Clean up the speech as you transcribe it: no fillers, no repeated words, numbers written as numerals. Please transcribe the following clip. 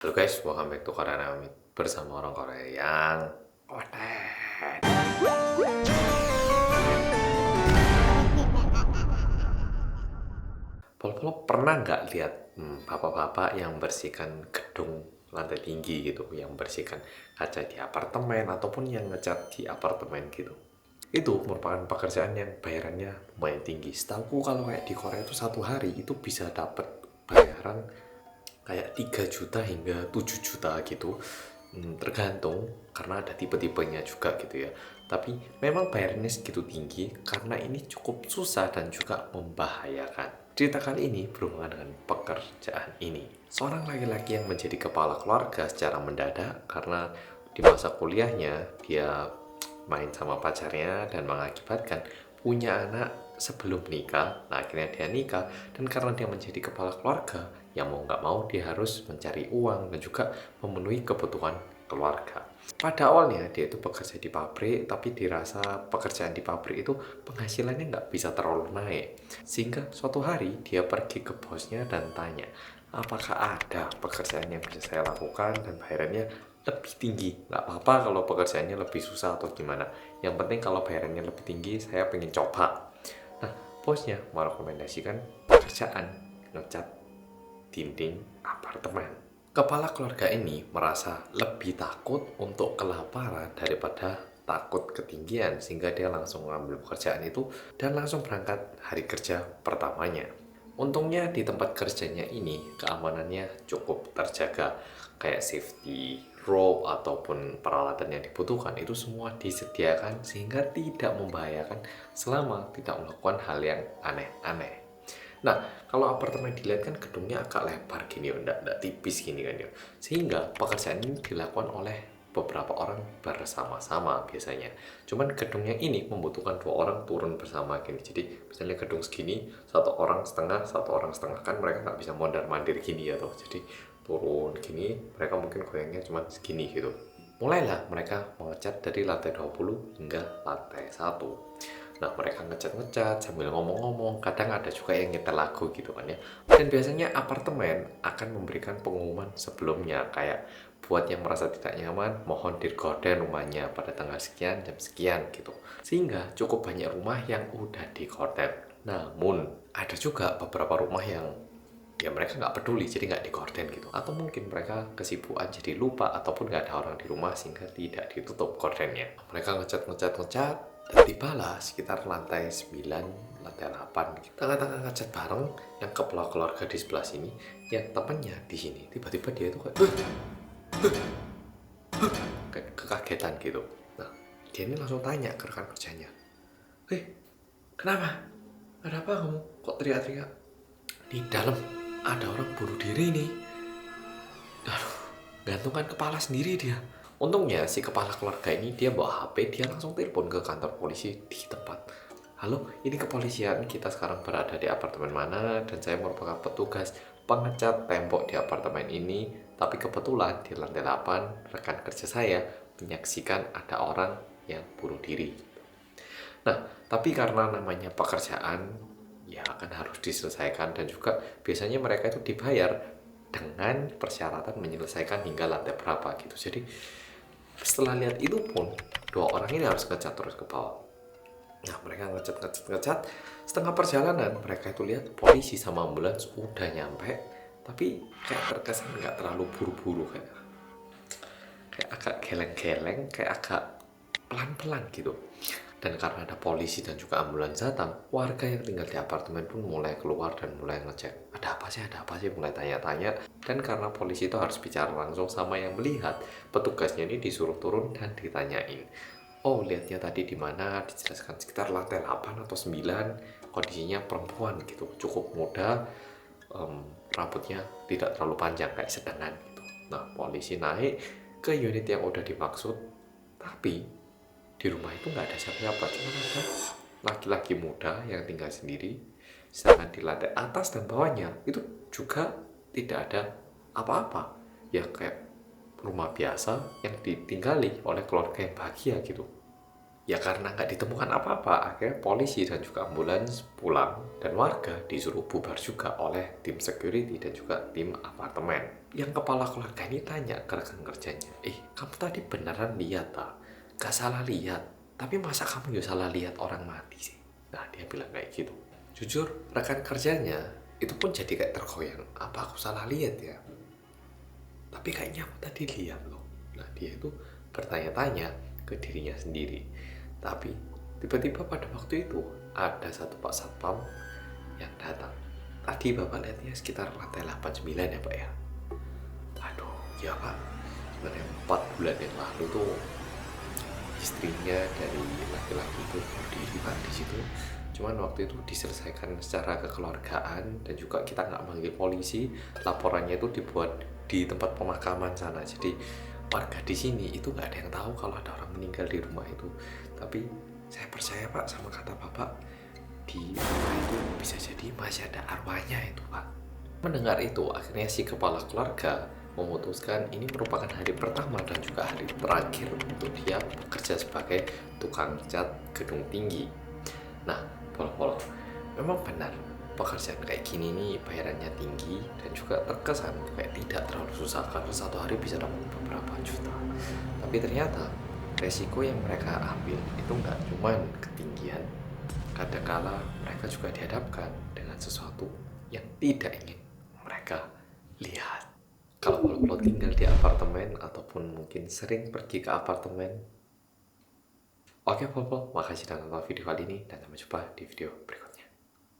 Halo guys, welcome back to Korean Amit bersama orang Korea yang oten. Polo pernah nggak lihat bapak-bapak yang bersihkan gedung lantai tinggi gitu, yang bersihkan kaca di apartemen ataupun yang ngecat di apartemen gitu? Itu merupakan pekerjaan yang bayarannya lumayan tinggi. Setahu kalau kayak di Korea itu satu hari itu bisa dapat bayaran kayak 3 juta hingga 7 juta gitu. Tergantung karena ada tipe-tipenya juga gitu ya. Tapi memang bayarnya segitu tinggi karena ini cukup susah dan juga membahayakan. Cerita kali ini berhubungan dengan pekerjaan ini. Seorang laki-laki yang menjadi kepala keluarga secara mendadak karena di masa kuliahnya dia main sama pacarnya dan mengakibatkan punya anak sebelum nikah. Nah, akhirnya dia nikah, dan karena dia menjadi kepala keluarga, yang mau nggak mau dia harus mencari uang dan juga memenuhi kebutuhan keluarga. Pada awalnya dia itu bekerja di pabrik, tapi dirasa pekerjaan di pabrik itu penghasilannya nggak bisa terlalu naik. Sehingga suatu hari dia pergi ke bosnya dan tanya, apakah ada pekerjaan yang bisa saya lakukan dan bayarannya lebih tinggi? Nggak apa-apa kalau pekerjaannya lebih susah atau gimana. Yang penting kalau bayarannya lebih tinggi, saya pengen coba. Nah, bosnya merekomendasikan pekerjaan ngecat dinding apartemen. Kepala keluarga ini merasa lebih takut untuk kelaparan daripada takut ketinggian, sehingga dia langsung mengambil pekerjaan itu dan langsung berangkat hari kerja pertamanya. Untungnya di tempat kerjanya ini keamanannya cukup terjaga, kayak safety rope ataupun peralatan yang dibutuhkan itu semua disediakan sehingga tidak membahayakan selama tidak melakukan hal yang aneh-aneh. Nah, kalau apartemen dilihat kan gedungnya agak lebar gini, enggak tipis gini kan ya. Sehingga pekerjaan ini dilakukan oleh beberapa orang bersama-sama biasanya. Cuman gedungnya ini membutuhkan 2 orang turun bersama gini. Jadi misalnya gedung segini, satu orang setengah kan mereka nggak bisa mondar-mandir gini ya toh. Jadi turun gini, mereka mungkin goyangnya cuma segini gitu. Mulailah mereka mengecat dari lantai 20 hingga lantai 1. Nah, mereka ngecat-ngecat sambil ngomong-ngomong, kadang ada juga yang nyetel lagu gitu kan ya. Dan biasanya apartemen akan memberikan pengumuman sebelumnya, kayak buat yang merasa tidak nyaman, mohon digorden rumahnya pada tanggal sekian, jam sekian gitu. Sehingga cukup banyak rumah yang udah digorden. Namun, ada juga beberapa rumah yang ya mereka nggak peduli, jadi nggak digorden gitu. Atau mungkin mereka kesibukan jadi lupa, ataupun nggak ada orang di rumah sehingga tidak ditutup gordennya. Mereka ngecat dan tibalah sekitar lantai 9, lantai 8 gitu. Tengah-tengah ngecat bareng yang kepala keluarga di sebelah sini, yang temennya di sini. Tiba-tiba dia itu kayak kekagetan gitu. Nah, dia ini langsung tanya ke rekan kerjanya, "Hei, kenapa? Ada apa kamu? Kok teriak-teriak? Di dalam ada orang bunuh diri nih." Aduh, gantungan kepala sendiri dia. Untungnya si kepala keluarga ini dia bawa HP, dia langsung telepon ke kantor polisi di tempat. Halo, ini kepolisian, kita sekarang berada di apartemen mana dan saya merupakan petugas pengecat tembok di apartemen ini. Tapi kebetulan di lantai 8 rekan kerja saya menyaksikan ada orang yang bunuh diri. Nah, tapi karena namanya pekerjaan, ya akan harus diselesaikan dan juga biasanya mereka itu dibayar dengan persyaratan menyelesaikan hingga lantai berapa gitu. Jadi setelah lihat itu pun 2 orang ini harus ngecat terus ke bawah. Nah, mereka ngecat. Setengah perjalanan mereka itu lihat polisi sama ambulans udah nyampe, tapi kayak terkesan nggak terlalu buru-buru, kayak agak geleng-geleng, kayak agak pelan-pelan gitu. Dan karena ada polisi dan juga ambulans datang, warga yang tinggal di apartemen pun mulai keluar dan mulai ngecek. Ada apa sih, mulai tanya-tanya. Dan karena polisi itu harus bicara langsung sama yang melihat, petugasnya ini disuruh turun dan ditanyain. Oh, lihatnya tadi di mana? Dijelaskan sekitar lantai 8 atau 9. Kondisinya perempuan gitu, cukup muda, rambutnya tidak terlalu panjang, kayak sedengan gitu. Nah, polisi naik ke unit yang udah dimaksud, tapi di rumah itu nggak ada siapa-siapa, cuma ada laki-laki muda yang tinggal sendiri. Sedangkan di lantai atas dan bawahnya itu juga tidak ada apa-apa, ya kayak rumah biasa yang ditinggali oleh keluarga yang bahagia gitu. Ya karena nggak ditemukan apa-apa, akhirnya polisi dan juga ambulans pulang dan warga disuruh bubar juga oleh tim security dan juga tim apartemen. yang kepala keluarga ini tanya ke rekan kerjanya, kamu tadi beneran lihat tak? Gak salah lihat, tapi masa kamu juga salah lihat orang mati sih? Nah, dia bilang kayak gitu. Jujur, rekan kerjanya itu pun jadi kayak tergoyang, apa aku salah lihat ya? Tapi kayaknya aku tadi lihat loh. Nah, dia itu bertanya-tanya ke dirinya sendiri. Tapi tiba-tiba pada waktu itu ada satu Pak Satpam yang datang. Tadi Bapak lihatnya sekitar lantai 89 ya Pak ya? Aduh, ya Pak, sebenarnya 4 bulan yang lalu tuh istrinya dari laki-laki itu bunuh diri Pak di situ. Cuman waktu itu diselesaikan secara kekeluargaan dan juga kita nggak manggil polisi. Laporannya itu dibuat di tempat pemakaman sana. Jadi warga di sini itu nggak ada yang tahu kalau ada orang meninggal di rumah itu. Tapi saya percaya Pak sama kata Bapak, di rumah itu bisa jadi masih ada arwahnya itu Pak. Mendengar itu, akhirnya si kepala keluarga memutuskan ini merupakan hari pertama dan juga hari terakhir untuk dia bekerja sebagai tukang cat gedung tinggi. Nah, Polo-Polo, memang benar pekerjaan kayak gini nih bayarannya tinggi dan juga terkesan kayak tidak terlalu susah karena satu hari bisa dapat beberapa juta. Tapi ternyata resiko yang mereka ambil itu nggak cuma ketinggian. Kadangkala mereka juga dihadapkan dengan sesuatu yang tidak ingin mereka lihat. Kalau tinggal di apartemen ataupun mungkin sering pergi ke apartemen. Oke, Pol, makasih sudah nonton video kali ini dan sampai jumpa di video berikutnya.